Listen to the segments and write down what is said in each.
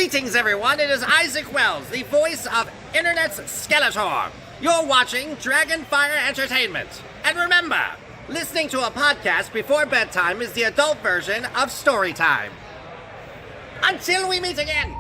Greetings, everyone. It is Isaac Wells, the voice of Internet's Skeletor. You're watching Dragonfire Entertainment. And remember, listening to a podcast before bedtime is the adult version of story time. Until we meet again.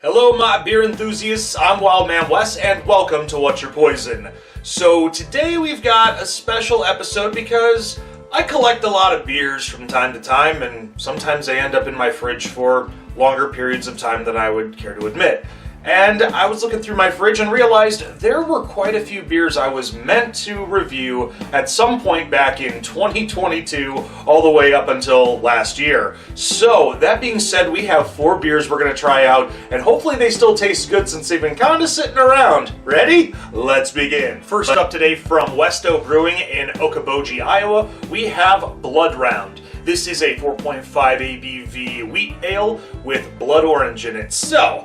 Hello my beer enthusiasts, I'm Wildman Wes and welcome to What's Your Poison. So today we've got a special episode because I collect a lot of beers from time to time and sometimes they end up in my fridge for longer periods of time than I would care to admit. And I was looking through my fridge and realized there were quite a few beers I was meant to review at some point back in 2022 all the way up until last year. So that being said, we have 4 beers we're going to try out and hopefully they still taste good since they've been kind of sitting around. Ready? Let's begin. First up today from Wiseau Brewing in Okoboji, Iowa, we have Blood Round. This is a 4.5 ABV wheat ale with blood orange in it. So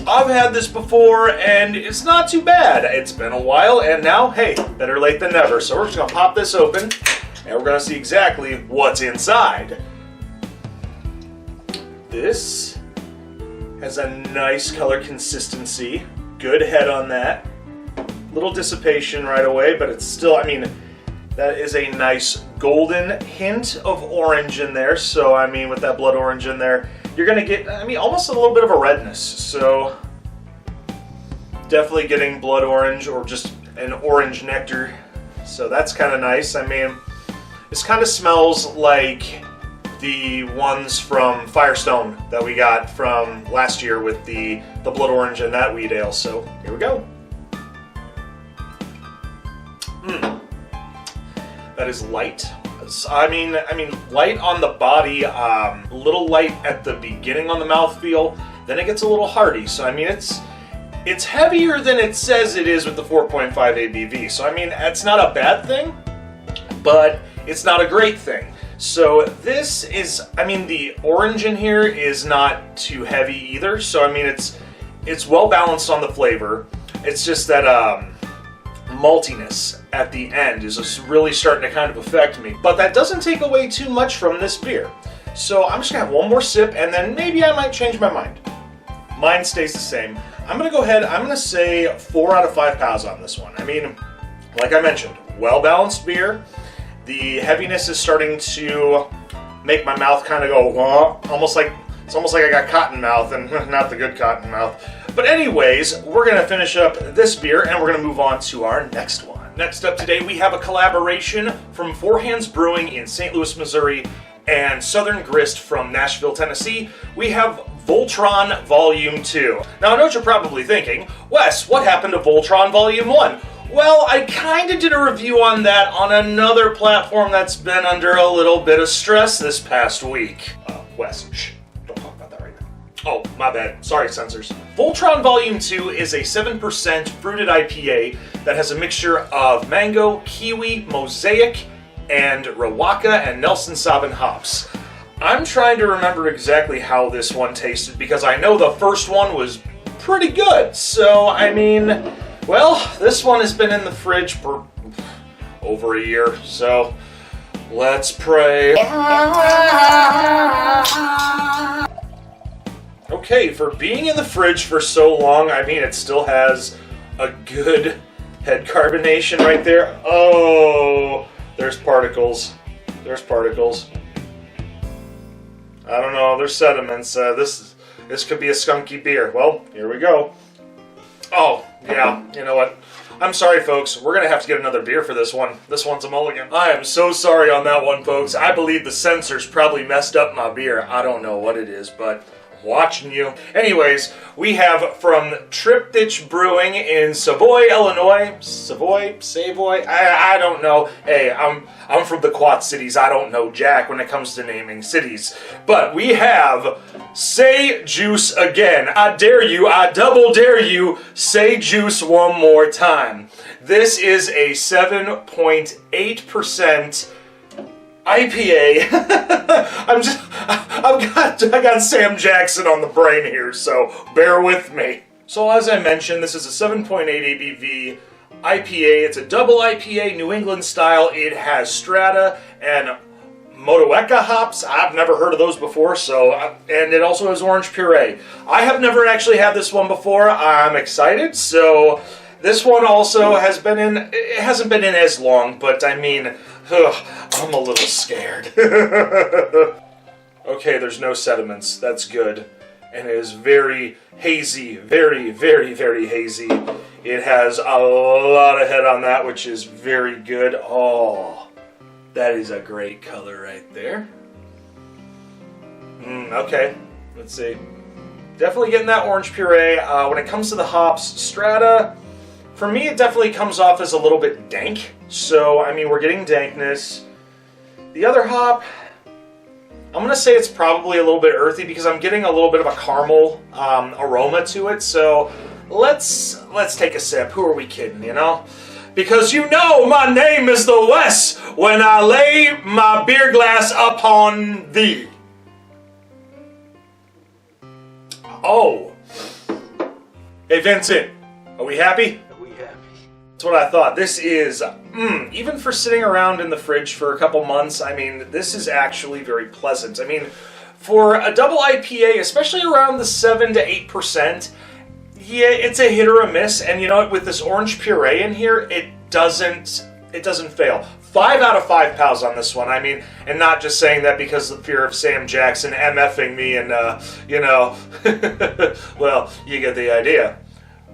I've had this before, and it's not too bad. It's been a while, and now, hey, better late than never. So we're just going to pop this open, and we're going to see exactly what's inside. This has a nice color consistency. Good head on that. Little dissipation right away, but it's still, that is a nice golden hint of orange in there. So, with that blood orange in there, you're going to get, almost a little bit of a redness. So, definitely getting blood orange or just an orange nectar. So that's kind of nice. This kind of smells like the ones from Firestone that we got from last year with the blood orange and that wheat ale. So, here we go. That is light. Light on the body, a little light at the beginning on the mouthfeel, then it gets a little hearty. So, it's heavier than it says it is with the 4.5 ABV. So, that's not a bad thing, but it's not a great thing. So, this is, the orange in here is not too heavy either. So, it's well balanced on the flavor. It's just that, maltiness at the end is just really starting to kind of affect me. But that doesn't take away too much from this beer. So I'm just going to have one more sip and then maybe I might change my mind. Mine stays the same. I'm going to go ahead, I'm going to say 4 out of 5 pows on this one. Like I mentioned, well-balanced beer. The heaviness is starting to make my mouth kind of go, it's almost like I got cotton mouth and not the good cotton mouth. But anyways, we're going to finish up this beer and we're going to move on to our next one. Next up today, we have a collaboration from Four Hands Brewing in St. Louis, Missouri and Southern Grist from Nashville, Tennessee. We have Voltron Volume 2. Now, I know what you're probably thinking, Wes, what happened to Voltron Volume 1? Well, I kind of did a review on that on another platform that's been under a little bit of stress this past week. Wes, shh. Oh, my bad. Sorry, censors. Voltron Volume 2 is a 7% fruited IPA that has a mixture of mango, kiwi, mosaic, and Rawaka and Nelson Sauvin hops. I'm trying to remember exactly how this one tasted because I know the first one was pretty good. So, this one has been in the fridge for over a year. So, let's pray. Okay, for being in the fridge for so long, it still has a good head carbonation right there. Oh, there's particles. There's particles. I don't know, there's sediments. This could be a skunky beer. Well, here we go. Oh, yeah, you know what? I'm sorry, folks. We're going to have to get another beer for this one. This one's a mulligan. I am so sorry on that one, folks. I believe the censors probably messed up my beer. I don't know what it is, but watching you. Anyways, we have from Triptych Brewing in Savoy, Illinois. Savoy? I don't know. Hey, I'm from the Quad Cities. I don't know jack when it comes to naming cities. But we have Say Juice again. I dare you, I double dare you, say juice one more time. This is a 7.8% IPA. I got Sam Jackson on the brain here, so bear with me. So as I mentioned, this is a 7.8 ABV IPA. It's a double IPA, New England style. It has Strata and Motueka hops. I've never heard of those before, and it also has orange puree. I have never actually had this one before. I'm excited, so this one also has been in, it hasn't been in as long, but I mean, I'm a little scared. Okay, there's no sediments. That's good. And it is very hazy. Very, very, very hazy. It has a lot of head on that, which is very good. Oh, that is a great color right there. Okay, let's see. Definitely getting that orange puree. When it comes to the hops, Strata, for me, it definitely comes off as a little bit dank. So, I mean, we're getting dankness. The other hop, I'm going to say it's probably a little bit earthy because I'm getting a little bit of a caramel aroma to it. So, let's take a sip. Who are we kidding, you know? Because you know my name is the West when I lay my beer glass upon thee. Oh. Hey, Vincent, are we happy? That's what I thought. This is, even for sitting around in the fridge for a couple months, I mean, this is actually very pleasant. I mean, for a double IPA, especially around the 7 to 8%, yeah, it's a hit or a miss. And you know what, with this orange puree in here, it doesn't fail. 5 out of 5 pals on this one. I mean, and not just saying that because of the fear of Sam Jackson MFing me and, you know, well, you get the idea.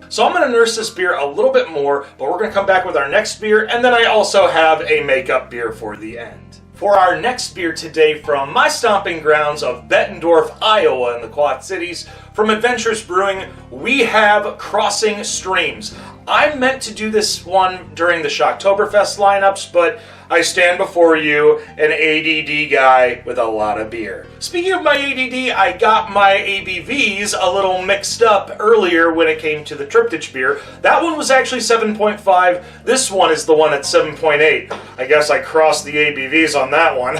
So I'm going to nurse this beer a little bit more, but we're going to come back with our next beer, and then I also have a makeup beer for the end. For our next beer today, from my stomping grounds of Bettendorf, Iowa in the Quad Cities, from Adventurous Brewing, we have Crossing Streams. I meant to do this one during the Shocktoberfest lineups, but I stand before you, an ADD guy with a lot of beer. Speaking of my ADD, I got my ABVs a little mixed up earlier when it came to the Triptych beer. That one was actually 7.5. This one is the one at 7.8. I guess I crossed the ABVs on that one.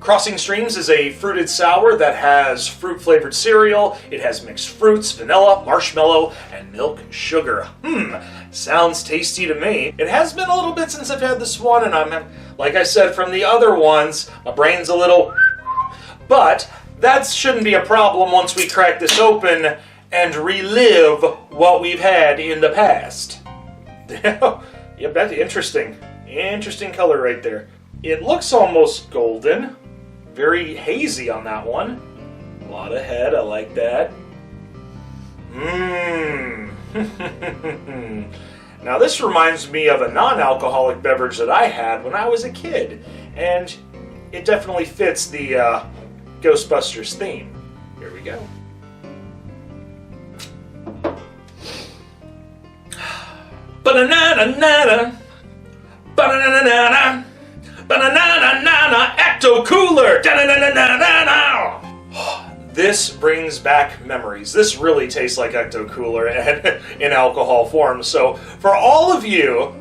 Crossing Streams is a fruited sour that has fruit-flavored cereal. It has mixed fruits, vanilla, marshmallow, and milk sugar. Sounds tasty to me. It has been a little bit since I've had this one, and I'm, like I said, from the other ones, my brain's a little... But that shouldn't be a problem once we crack this open and relive what we've had in the past. Yeah, that's interesting. Interesting color right there. It looks almost golden. Very hazy on that one. A lot of head, I like that. Now this reminds me of a non-alcoholic beverage that I had when I was a kid. And it definitely fits the Ghostbusters theme. Here we go. Ba-na-na-na-na. Ba-na-na-na-na. Ba-na-na-na-na-na, Ecto Cooler! Da-na-na-na-na-na! This brings back memories. This really tastes like Ecto Cooler in alcohol form. So, for all of you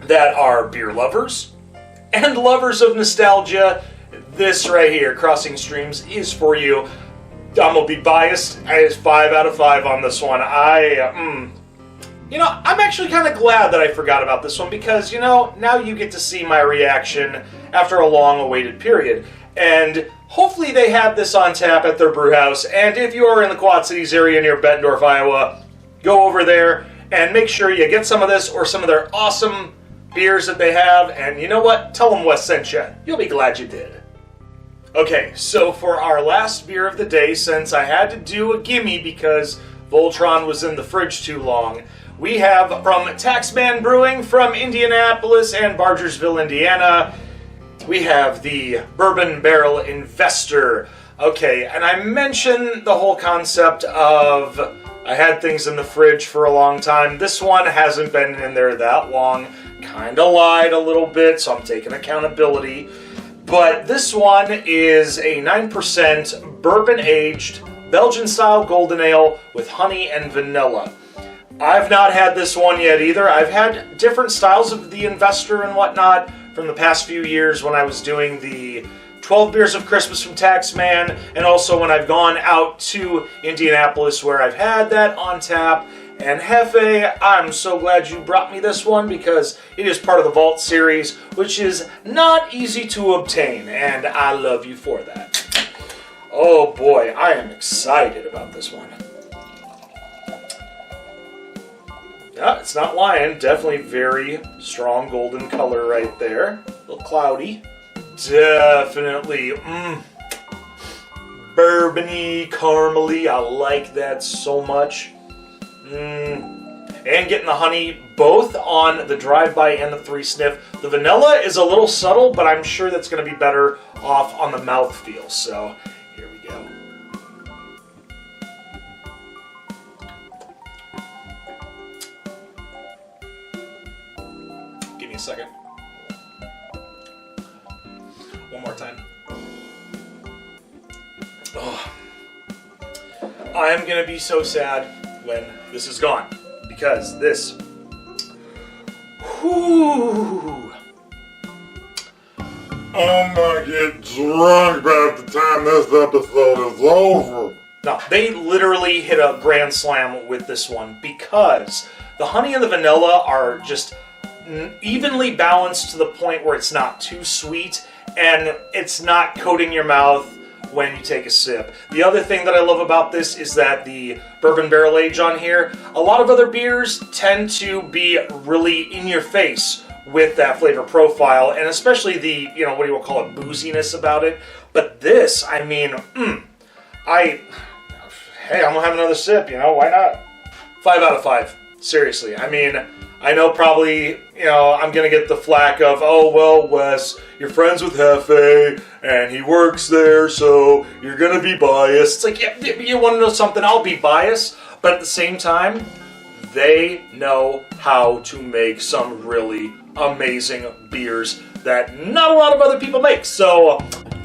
that are beer lovers and lovers of nostalgia, this right here, Crossing Streams, is for you. I'm gonna be biased. It's 5 out of 5 on this one. You know, I'm actually kind of glad that I forgot about this one because, you know, now you get to see my reaction after a long-awaited period. And hopefully they have this on tap at their brew house. And if you are in the Quad Cities area near Bettendorf, Iowa, go over there and make sure you get some of this or some of their awesome beers that they have. And you know what? Tell them Wes sent you. You'll be glad you did. Okay, so for our last beer of the day, since I had to do a gimme because Voltron was in the fridge too long, we have from Taxman Brewing from Indianapolis and Bargersville, Indiana. we have the Bourbon Barrel Investor. Okay, and I mentioned the whole concept of I had things in the fridge for a long time. This one hasn't been in there that long. Kinda lied a little bit, so I'm taking accountability. But this one is a 9% bourbon-aged Belgian-style golden ale with honey and vanilla. I've not had this one yet either. I've had different styles of the Investor and whatnot from the past few years when I was doing the 12 Beers of Christmas from Taxman, and also when I've gone out to Indianapolis where I've had that on tap. And Hefe, I'm so glad you brought me this one because it is part of the Vault series, which is not easy to obtain, and I love you for that. Oh boy, I am excited about this one. Yeah, it's not lying. Definitely very strong golden color right there. A little cloudy. Definitely bourbony, caramely. I like that so much. And getting the honey both on the drive-by and the 3-sniff. The vanilla is a little subtle, but I'm sure that's going to be better off on the mouthfeel. So here we go. Give me a second. One more time. Oh. I'm going to be so sad when this is gone, because this, whoo, I'm gonna get drunk by the time this episode is over. No, they literally hit a grand slam with this one because the honey and the vanilla are just evenly balanced to the point where it's not too sweet and it's not coating your mouth when you take a sip. The other thing that I love about this is that the bourbon barrel age on here, a lot of other beers tend to be really in your face with that flavor profile, and especially the, what do you call it, booziness about it. But this, I mean, hey, I'm gonna have another sip, why not? 5 out of 5, seriously. I mean, I know probably, I'm going to get the flack of, oh, well, Wes, you're friends with Hefe, and he works there, so you're going to be biased. It's like, yeah, you want to know something? I'll be biased. But at the same time, they know how to make some really amazing beers that not a lot of other people make. So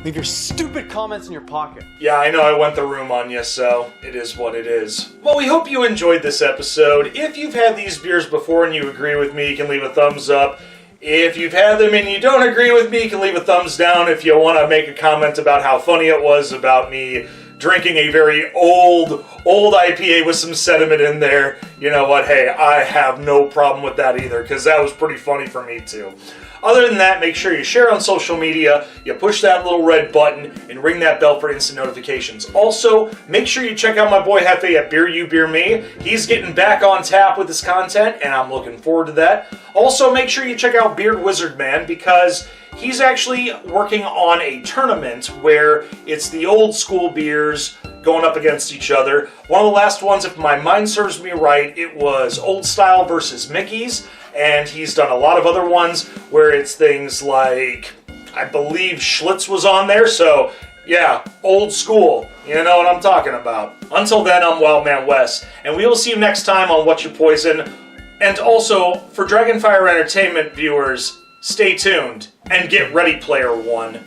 leave your stupid comments in your pocket. yeah, I know I went the room on you, so it is what it is. Well, we hope you enjoyed this episode. If you've had these beers before and you agree with me, you can leave a thumbs up. If you've had them and you don't agree with me, you can leave a thumbs down. If you want to make a comment about how funny it was about me drinking a very old IPA with some sediment in there, you know what, hey, I have no problem with that either, because that was pretty funny for me too. Other than that, make sure you share on social media, you push that little red button, and ring that bell for instant notifications. Also, make sure you check out my boy Hefe at Beer You, Beer Me. He's getting back on tap with his content, and I'm looking forward to that. Also, make sure you check out Beard Wizard Man, because he's actually working on a tournament where it's the old school beers going up against each other. One of the last ones, if my mind serves me right, it was Old Style versus Mickey's. And he's done a lot of other ones where it's things like, I believe Schlitz was on there, so yeah, old school. You know what I'm talking about. Until then, I'm Wildman Wes, and we will see you next time on What's Your Poison. And also, for Dragonfire Entertainment viewers, stay tuned and get ready, Player One,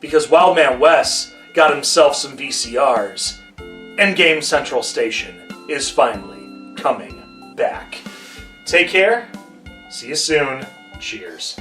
because Wildman Wes got himself some VCRs, and Game Central Station is finally coming back. Take care. See you soon. Cheers.